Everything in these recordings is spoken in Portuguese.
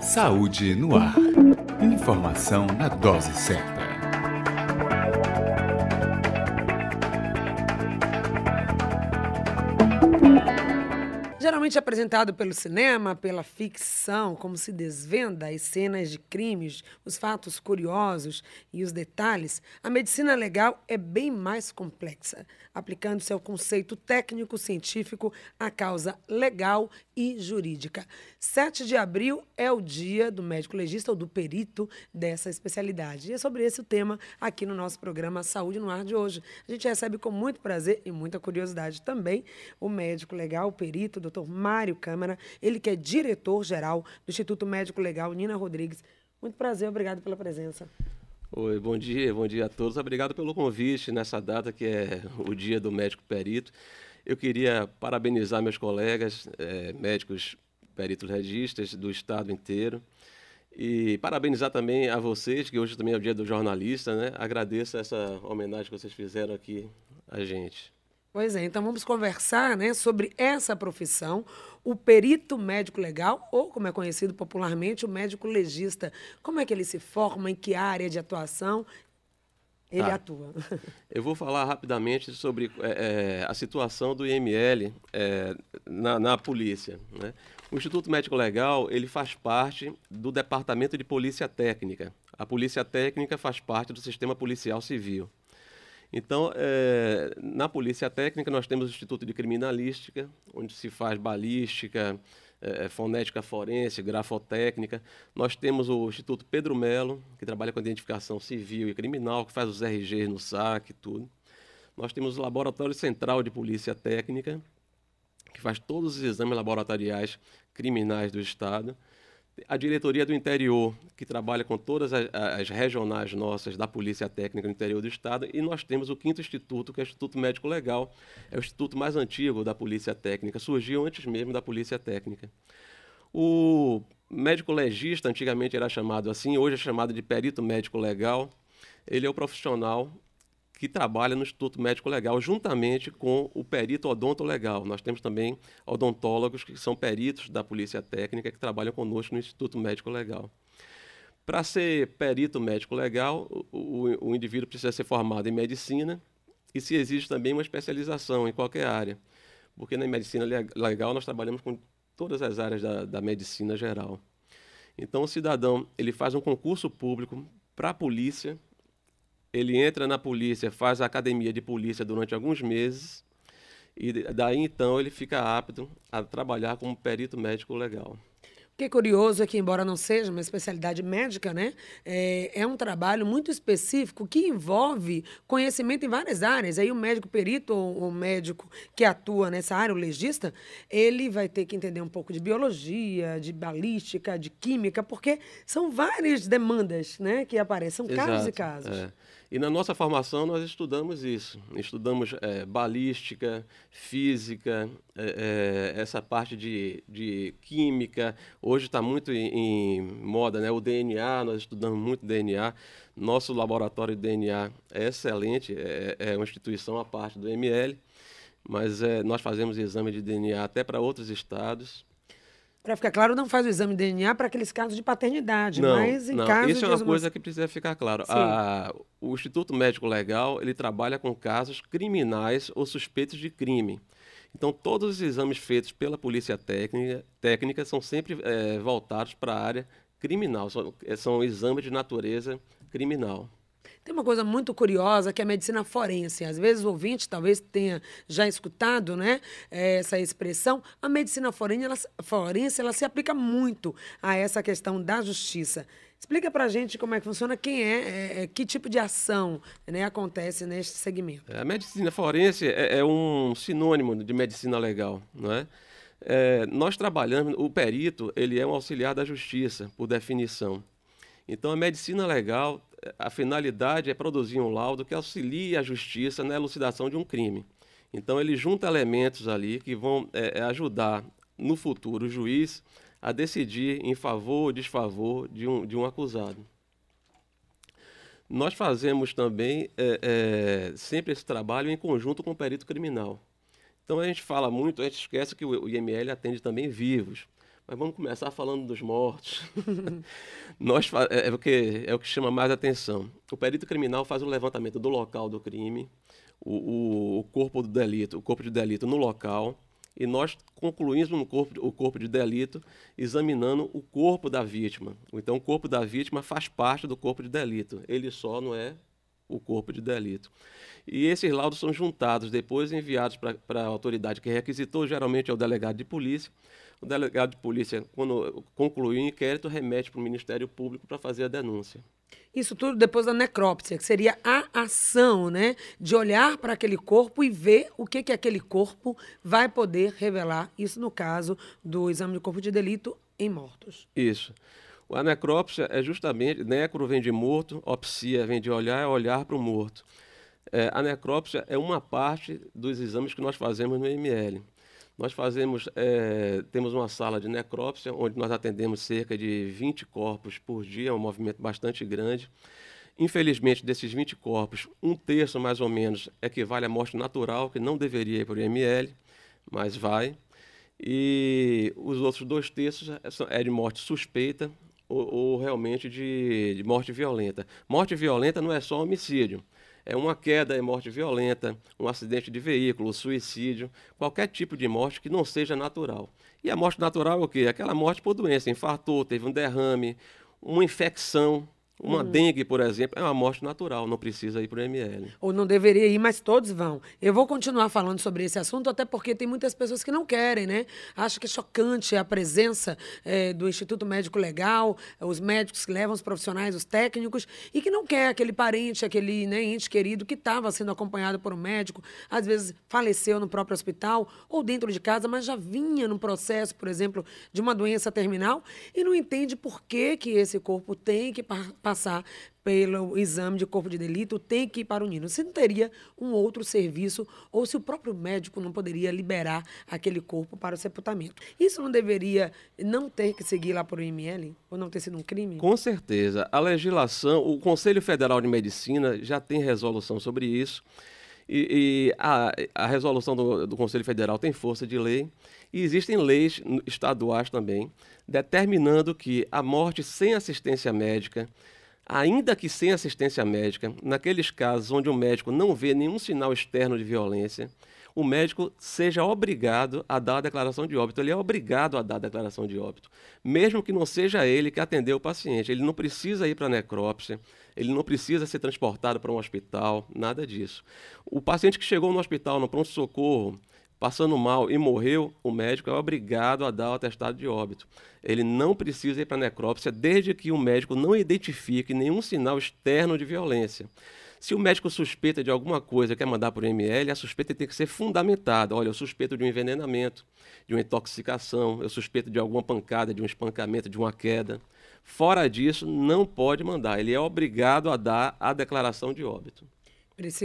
Saúde no ar. Informação na dose certa. Geralmente apresentado pelo cinema, pela ficção, como se desvenda as cenas de crimes, os fatos curiosos e os detalhes, a medicina legal é bem mais complexa, aplicando seu conceito técnico-científico à causa legal e jurídica. 7 de abril é o dia do médico legista ou do perito dessa especialidade. E é sobre esse o tema aqui no nosso programa Saúde no Ar de hoje. A gente recebe com muito prazer e muita curiosidade também o médico legal, o perito, Dr. Mário Câmara, ele que é diretor-geral do Instituto Médico Legal Nina Rodrigues. Muito prazer, obrigado pela presença. Oi, bom dia a todos. Obrigado pelo convite nessa data que é o dia do médico perito. Eu queria parabenizar meus colegas, médicos peritos legistas do estado inteiro e parabenizar também a vocês, que hoje também é o dia do jornalista, né? Agradeço essa homenagem que vocês fizeram aqui a gente. Pois é, então vamos conversar, né, sobre essa profissão, o perito médico legal, ou como é conhecido popularmente, o médico legista. Como é que ele se forma, em que área de atuação ele atua? Eu vou falar rapidamente sobre a situação do IML na polícia, né? O Instituto Médico Legal ele faz parte do Departamento de Polícia Técnica. A Polícia Técnica faz parte do Sistema Policial Civil. Então, na Polícia Técnica, nós temos o Instituto de Criminalística, onde se faz balística, fonética forense, grafotécnica. Nós temos o Instituto Pedro Melo, que trabalha com identificação civil e criminal, que faz os RGs no SAC e tudo. Nós temos o Laboratório Central de Polícia Técnica, que faz todos os exames laboratoriais criminais do Estado. A Diretoria do Interior, que trabalha com todas as regionais nossas da Polícia Técnica no interior do Estado. E nós temos o 5º Instituto, que é o Instituto Médico Legal. É o instituto mais antigo da Polícia Técnica. Surgiu antes mesmo da Polícia Técnica. O médico legista, antigamente era chamado assim, hoje é chamado de perito médico legal. Ele é o profissional que trabalha no Instituto Médico Legal, juntamente com o perito odonto legal. Nós temos também odontólogos que são peritos da Polícia Técnica que trabalham conosco no Instituto Médico Legal. Para ser perito médico legal, o indivíduo precisa ser formado em medicina e se existe também uma especialização em qualquer área, porque na medicina legal nós trabalhamos com todas as áreas da medicina geral. Então, o cidadão ele faz um concurso público para a polícia. Ele entra na polícia, faz a academia de polícia durante alguns meses e daí então ele fica apto a trabalhar como perito médico legal. O que é curioso é que, embora não seja uma especialidade médica, né, é um trabalho muito específico que envolve conhecimento em várias áreas. Aí o médico perito ou o médico que atua nessa área, o legista, ele vai ter que entender um pouco de biologia, de balística, de química, porque são várias demandas, né, que aparecem, são casos e casos. E na nossa formação nós estudamos isso. Estudamos balística, física, essa parte de química. Hoje está muito em moda, né? O DNA, nós estudamos muito DNA. Nosso laboratório de DNA é excelente, é uma instituição à parte do ML, mas nós fazemos exame de DNA até para outros estados. Para ficar claro, não faz o exame de DNA para aqueles casos de paternidade, não, mas em não. casos Isso é uma coisa que precisa ficar claro. O Instituto Médico Legal, ele trabalha com casos criminais ou suspeitos de crime. Então, todos os exames feitos pela Polícia Técnica são sempre voltados para a área criminal, são exames de natureza criminal. Tem uma coisa muito curiosa que é a medicina forense. Às vezes o ouvinte talvez tenha já escutado, né, essa expressão. A medicina forense ela se aplica muito a essa questão da justiça. Explica para a gente como é que funciona, que tipo de ação, né, acontece neste segmento. A medicina forense é um sinônimo de medicina legal, não é? Nós trabalhamos, o perito ele é um auxiliar da justiça, por definição. Então, a medicina legal, a finalidade é produzir um laudo que auxilie a justiça na elucidação de um crime. Então, ele junta elementos ali que vão ajudar, no futuro, o juiz a decidir em favor ou desfavor de um acusado. Nós fazemos também sempre esse trabalho em conjunto com o perito criminal. Então, a gente fala muito, a gente esquece que o IML atende também vivos. Mas vamos começar falando dos mortos. É o que chama mais atenção. O perito criminal faz o levantamento do local do crime, o corpo do delito, o corpo de delito no local, e nós concluímos o corpo de delito examinando o corpo da vítima. Então, o corpo da vítima faz parte do corpo de delito. Ele só não é o corpo de delito. E esses laudos são juntados, depois enviados para a autoridade que requisitou, geralmente é o delegado de polícia. O delegado de polícia, quando concluir o inquérito, remete para o Ministério Público para fazer a denúncia. Isso tudo depois da necrópsia, que seria a ação, né, de olhar para aquele corpo e ver o que aquele corpo vai poder revelar. Isso no caso do exame de corpo de delito em mortos. Isso. A necrópsia é justamente, necro vem de morto, opsia vem de olhar, é olhar para o morto. A necrópsia é uma parte dos exames que nós fazemos no IML. Nós temos uma sala de necrópsia, onde nós atendemos cerca de 20 corpos por dia, é um movimento bastante grande. Infelizmente, desses 20 corpos, 1/3 mais ou menos equivale à morte natural, que não deveria ir para o IML, mas vai. E os outros 2/3 é de morte suspeita ou realmente de morte violenta. Morte violenta não é só homicídio. É uma queda, é morte violenta, um acidente de veículo, suicídio, qualquer tipo de morte que não seja natural. E a morte natural é o quê? Aquela morte por doença, infartou, teve um derrame, uma infecção, uma dengue, por exemplo, é uma morte natural, não precisa ir para o IML. Ou não deveria ir, mas todos vão. Eu vou continuar falando sobre esse assunto, até porque tem muitas pessoas que não querem, né? Acham que é chocante a presença do Instituto Médico Legal, os médicos que levam os profissionais, os técnicos, e que não quer aquele parente, aquele, né, ente querido que estava sendo acompanhado por um médico, às vezes faleceu no próprio hospital ou dentro de casa, mas já vinha num processo, por exemplo, de uma doença terminal e não entende por que esse corpo tem que passar pelo exame de corpo de delito, tem que ir para o Nino. Se não teria um outro serviço ou se o próprio médico não poderia liberar aquele corpo para o sepultamento. Isso não deveria não ter que seguir lá para o IML? Ou não ter sido um crime? Com certeza. A legislação, o Conselho Federal de Medicina já tem resolução sobre isso. E a resolução do Conselho Federal tem força de lei. E existem leis estaduais também, determinando que a morte sem assistência médica, ainda que sem assistência médica, naqueles casos onde o médico não vê nenhum sinal externo de violência, o médico seja obrigado a dar a declaração de óbito. Ele é obrigado a dar a declaração de óbito, mesmo que não seja ele que atendeu o paciente. Ele não precisa ir para a necrópsia, ele não precisa ser transportado para um hospital, nada disso. O paciente que chegou no hospital, no pronto-socorro, passando mal e morreu, o médico é obrigado a dar o atestado de óbito. Ele não precisa ir para a necrópsia desde que o médico não identifique nenhum sinal externo de violência. Se o médico suspeita de alguma coisa e quer mandar para o IML, a suspeita tem que ser fundamentada. Olha, eu suspeito de um envenenamento, de uma intoxicação, eu suspeito de alguma pancada, de um espancamento, de uma queda. Fora disso, não pode mandar. Ele é obrigado a dar a declaração de óbito.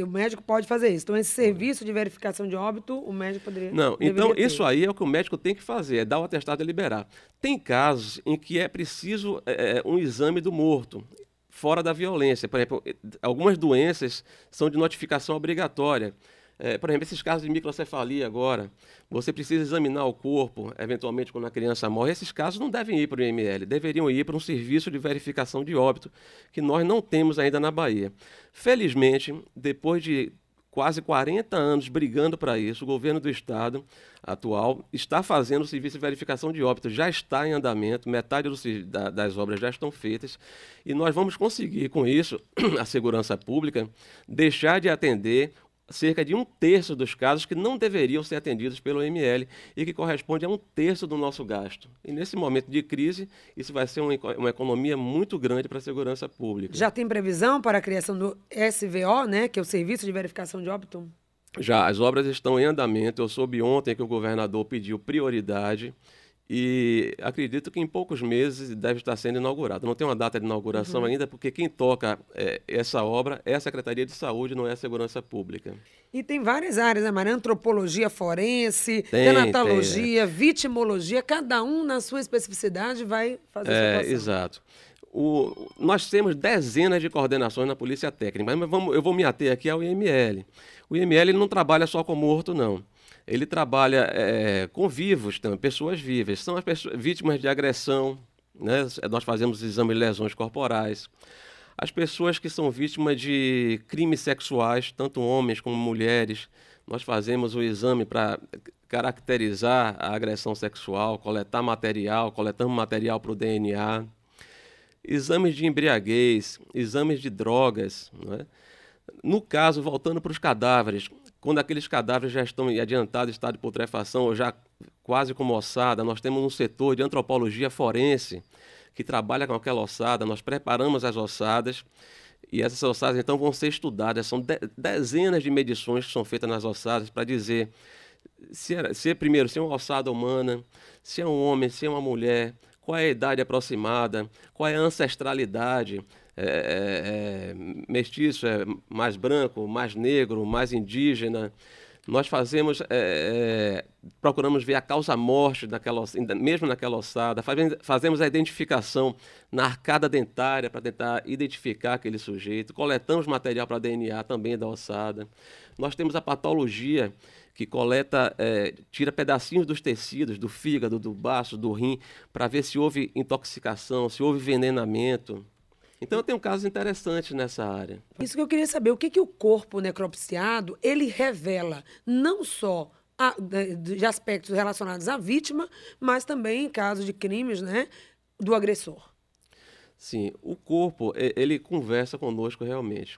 O médico pode fazer isso. Então, esse serviço de verificação de óbito, o médico poderia... Não, então isso aí é o que o médico tem que fazer, é dar o atestado e liberar. Tem casos em que é preciso um exame do morto, fora da violência. Por exemplo, algumas doenças são de notificação obrigatória. Por exemplo, esses casos de microcefalia agora, você precisa examinar o corpo, eventualmente quando a criança morre. Esses casos não devem ir para o IML, deveriam ir para um serviço de verificação de óbito, que nós não temos ainda na Bahia. Felizmente, depois de quase 40 anos brigando para isso, o governo do estado atual está fazendo o serviço de verificação de óbito, já está em andamento, metade das obras já estão feitas, e nós vamos conseguir, com isso, a segurança pública, deixar de atender cerca de 1/3 dos casos que não deveriam ser atendidos pelo IML e que corresponde a 1/3 do nosso gasto. E nesse momento de crise, isso vai ser uma economia muito grande para a segurança pública. Já tem previsão para a criação do SVO, né, que é o Serviço de Verificação de Óbito? Já, as obras estão em andamento. Eu soube ontem que o governador pediu prioridade e acredito que em poucos meses deve estar sendo inaugurado. Não tem uma data de inauguração ainda, porque quem toca essa obra é a Secretaria de Saúde, não é a Segurança Pública. E tem várias áreas, né, Maria? Antropologia forense, tanatologia, vitimologia, cada um na sua especificidade vai fazer a sua atuação. Exato. Nós temos dezenas de coordenações na Polícia Técnica, mas eu vou me ater aqui ao IML. O IML ele não trabalha só com morto, não. Ele trabalha com vivos, também, pessoas vivas. São as pessoas, vítimas de agressão, né? Nós fazemos exame de lesões corporais. As pessoas que são vítimas de crimes sexuais, tanto homens como mulheres, nós fazemos o exame para caracterizar a agressão sexual, coletamos material para o DNA. Exames de embriaguez, exames de drogas, né? No caso, voltando para os cadáveres, quando aqueles cadáveres já estão em adiantado estado de putrefação ou já quase como ossada, nós temos um setor de antropologia forense que trabalha com aquela ossada, nós preparamos as ossadas e essas ossadas então vão ser estudadas. São dezenas de medições que são feitas nas ossadas para dizer primeiro, se é uma ossada humana, se é um homem, se é uma mulher, qual é a idade aproximada, qual é a ancestralidade, mestiço, é mais branco, mais negro, mais indígena. Nós procuramos ver a causa-morte mesmo naquela ossada, fazemos a identificação na arcada dentária para tentar identificar aquele sujeito, coletamos material para DNA também da ossada. Nós temos a patologia que tira pedacinhos dos tecidos, do fígado, do baço, do rim, para ver se houve intoxicação, se houve envenenamento. Então, eu tenho casos interessantes nessa área. Isso que eu queria saber, o que o corpo necropsiado, ele revela, não só de aspectos relacionados à vítima, mas também em casos de crimes, né, do agressor. Sim, o corpo, ele conversa conosco realmente.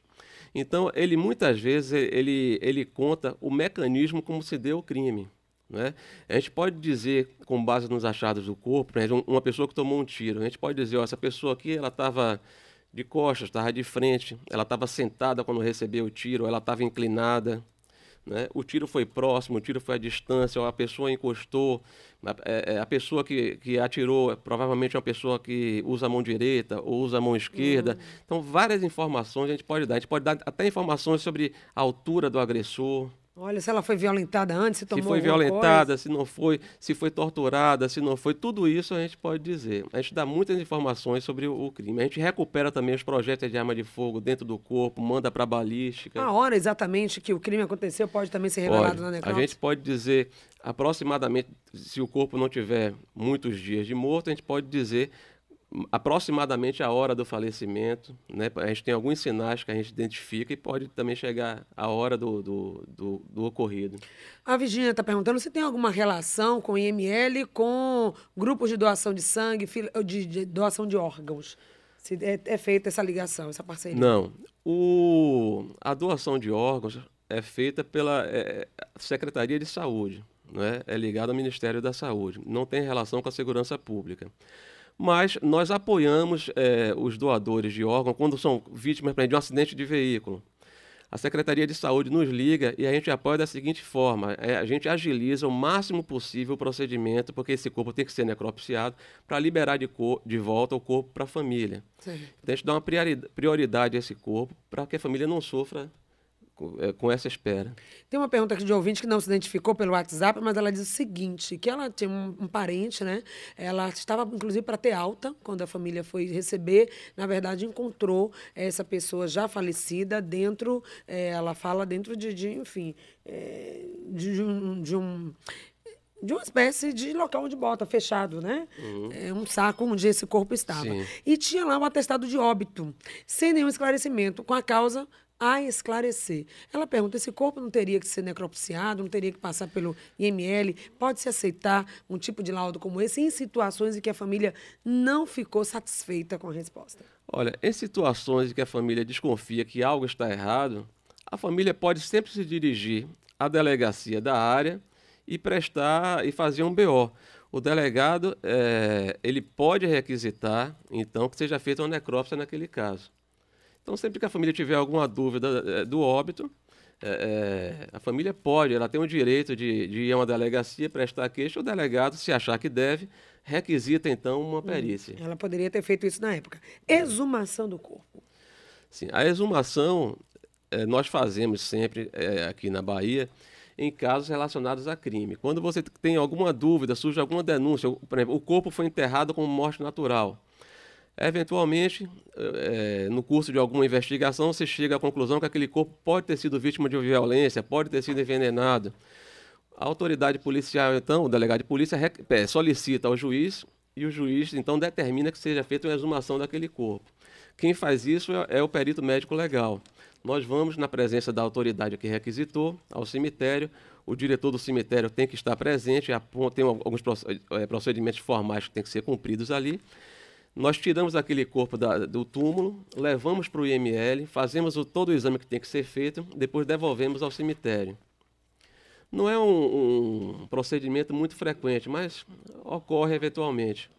Então, ele muitas vezes, ele conta o mecanismo como se deu o crime. Né? A gente pode dizer, com base nos achados do corpo, por exemplo, uma pessoa que tomou um tiro, a gente pode dizer, essa pessoa aqui, ela estava de costas, estava de frente, ela estava sentada quando recebeu o tiro, ela estava inclinada, né? O tiro foi próximo, o tiro foi à distância, ou a pessoa encostou, a pessoa que atirou provavelmente é uma pessoa que usa a mão direita ou usa a mão esquerda. Então, várias informações a gente pode dar até informações sobre a altura do agressor. Olha, se ela foi violentada antes, se tomou se foi violentada, se não foi, se foi torturada, se não foi, tudo isso a gente pode dizer. A gente dá muitas informações sobre o crime. A gente recupera também os projéteis de arma de fogo dentro do corpo, manda para a balística. A hora exatamente que o crime aconteceu pode também ser revelado na necrópsia? A gente pode dizer aproximadamente, se o corpo não tiver muitos dias de morto, a gente pode dizer aproximadamente a hora do falecimento, né? A gente tem alguns sinais que a gente identifica e pode também chegar a hora do ocorrido. A Virgínia está perguntando se tem alguma relação com o IML com grupos de doação de sangue, de doação de órgãos. Se é feita essa ligação, essa parceria. Não. A doação de órgãos é feita pela Secretaria de Saúde, né? É ligada ao Ministério da Saúde. Não tem relação com a segurança pública. Mas nós apoiamos os doadores de órgão quando são vítimas de um acidente de veículo. A Secretaria de Saúde nos liga e a gente apoia da seguinte forma: a gente agiliza o máximo possível o procedimento, porque esse corpo tem que ser necropsiado, para liberar de volta o corpo para a família. Sim. Então a gente dá uma prioridade a esse corpo para que a família não sofra com essa espera. Tem uma pergunta aqui de ouvinte que não se identificou pelo WhatsApp, mas ela diz o seguinte, que ela tinha um parente, né? Ela estava, inclusive, para ter alta, quando a família foi receber. Na verdade, encontrou essa pessoa já falecida dentro, ela fala dentro de uma espécie de local onde bota, fechado, né? Um saco onde esse corpo estava. Sim. E tinha lá um atestado de óbito, sem nenhum esclarecimento, com a causa a esclarecer. Ela pergunta, esse corpo não teria que ser necropsiado, não teria que passar pelo IML? Pode-se aceitar um tipo de laudo como esse em situações em que a família não ficou satisfeita com a resposta? Olha, em situações em que a família desconfia que algo está errado, a família pode sempre se dirigir à delegacia da área e fazer um BO. O delegado, ele pode requisitar, então, que seja feita uma necrópsia naquele caso. Então, sempre que a família tiver alguma dúvida do óbito, a família ela tem o direito de ir a uma delegacia, prestar queixa, o delegado, se achar que deve, requisita, então, uma perícia. Ela poderia ter feito isso na época. Exumação do corpo. Sim, a exumação nós fazemos sempre aqui na Bahia, em casos relacionados a crime. Quando você tem alguma dúvida, surge alguma denúncia, por exemplo, o corpo foi enterrado como morte natural. Eventualmente, no curso de alguma investigação, se chega à conclusão que aquele corpo pode ter sido vítima de violência, pode ter sido envenenado. A autoridade policial, então, o delegado de polícia solicita ao juiz e o juiz, então, determina que seja feita uma exumação daquele corpo. Quem faz isso é o perito médico legal. Nós vamos, na presença da autoridade que requisitou, ao cemitério. O diretor do cemitério tem que estar presente, tem alguns procedimentos formais que têm que ser cumpridos ali. Nós tiramos aquele corpo do túmulo, levamos para o IML, fazemos todo o exame que tem que ser feito, depois devolvemos ao cemitério. Não é um procedimento muito frequente, mas ocorre eventualmente.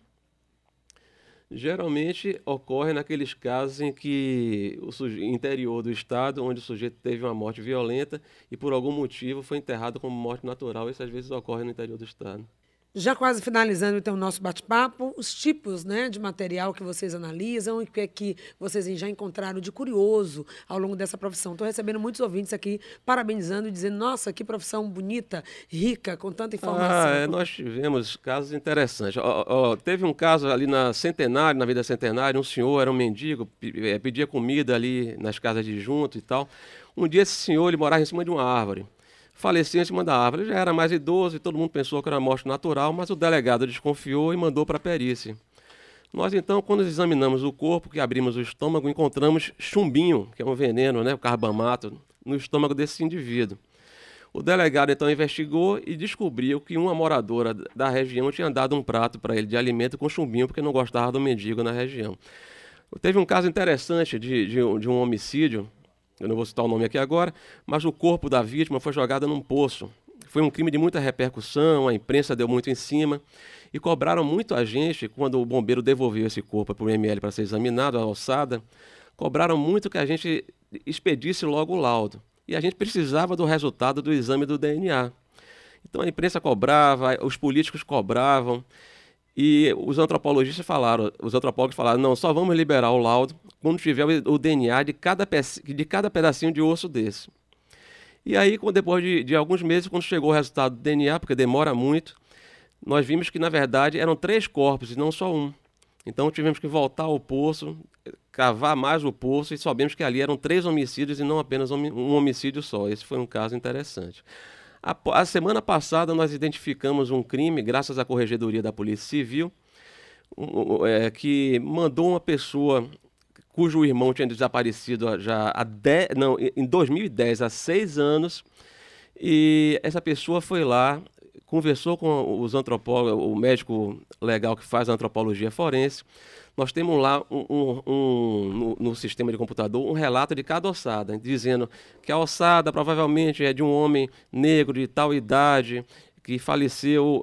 Geralmente ocorre naqueles casos em que o interior do estado, onde o sujeito teve uma morte violenta e por algum motivo foi enterrado como morte natural. Isso às vezes ocorre no interior do estado. Já quase finalizando, então, o nosso bate-papo, os tipos, né, de material que vocês analisam e o que é que vocês já encontraram de curioso ao longo dessa profissão. Estou recebendo muitos ouvintes aqui parabenizando e dizendo, nossa, que profissão bonita, rica, com tanta informação. Nós tivemos casos interessantes. Teve um caso ali na Centenário, na Vida Centenária, um senhor era um mendigo, pedia comida ali nas casas de junto e tal. Um dia esse senhor ele morava em cima de uma árvore. Faleceu em cima da árvore. Ele já era mais idoso e todo mundo pensou que era morte natural, mas o delegado desconfiou e mandou para a perícia. Nós, então, quando examinamos o corpo, que abrimos o estômago, encontramos chumbinho, que é um veneno, né, o carbamato, no estômago desse indivíduo. O delegado, então, investigou e descobriu que uma moradora da região tinha dado um prato para ele de alimento com chumbinho, porque não gostava do mendigo na região. Teve um caso interessante de um homicídio. Eu não vou citar o nome aqui agora, mas o corpo da vítima foi jogado num poço. Foi um crime de muita repercussão, a imprensa deu muito em cima e cobraram muito a gente, quando o bombeiro devolveu esse corpo para o IML para ser examinado, a alçada, cobraram muito que a gente expedisse logo o laudo. E a gente precisava do resultado do exame do DNA. Então a imprensa cobrava, os políticos cobravam. E os antropólogos falaram, não, só vamos liberar o laudo quando tiver o DNA de cada pedacinho de osso desse. E aí, depois de alguns meses, quando chegou o resultado do DNA, porque demora muito, nós vimos que, na verdade, eram 3 corpos e não só um. Então, tivemos que voltar ao poço, cavar mais o poço e soubemos que ali eram 3 homicídios e não apenas um homicídio só. Esse foi um caso interessante. A semana passada nós identificamos um crime, graças à Corregedoria da Polícia Civil, que mandou uma pessoa cujo irmão tinha desaparecido já em 2010, há 6 anos, e essa pessoa foi lá, conversou com os antropólogos, o médico legal que faz a antropologia forense. Nós temos lá no sistema de computador um relato de cada ossada, dizendo que a ossada provavelmente é de um homem negro de tal idade, que faleceu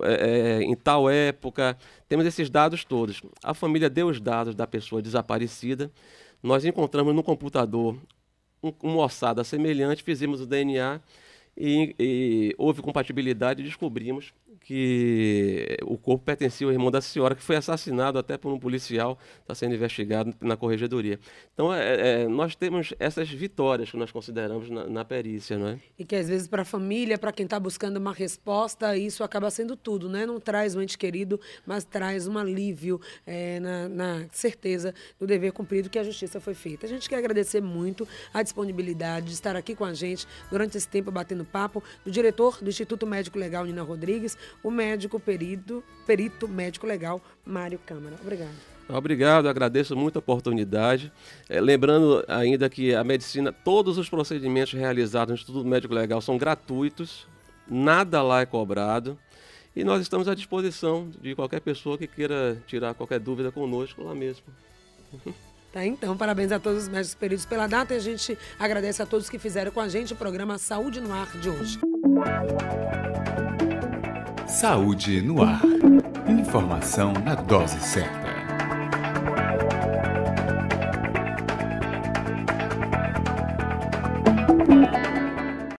em tal época. Temos esses dados todos. A família deu os dados da pessoa desaparecida. Nós encontramos no computador uma ossada semelhante, fizemos o DNA e houve compatibilidade e descobrimos que o corpo pertencia ao irmão da senhora, que foi assassinado até por um policial, está sendo investigado na Corregedoria. Então, nós temos essas vitórias que nós consideramos na perícia, não é? E que, às vezes, para a família, para quem está buscando uma resposta, isso acaba sendo tudo, né? Não traz um ente querido, mas traz um alívio na certeza do dever cumprido, que a justiça foi feita. A gente quer agradecer muito a disponibilidade de estar aqui com a gente durante esse tempo, batendo papo, do diretor do Instituto Médico Legal, Nina Rodrigues, o médico perito médico legal, Mário Câmara. Obrigado. Obrigado, agradeço muito a oportunidade. Lembrando ainda que a medicina, todos os procedimentos realizados no Instituto Médico Legal são gratuitos, nada lá é cobrado e nós estamos à disposição de qualquer pessoa que queira tirar qualquer dúvida conosco lá mesmo. Tá, então, parabéns a todos os médicos peritos pela data e a gente agradece a todos que fizeram com a gente o programa Saúde no Ar de hoje. Saúde no Ar. Informação na dose certa.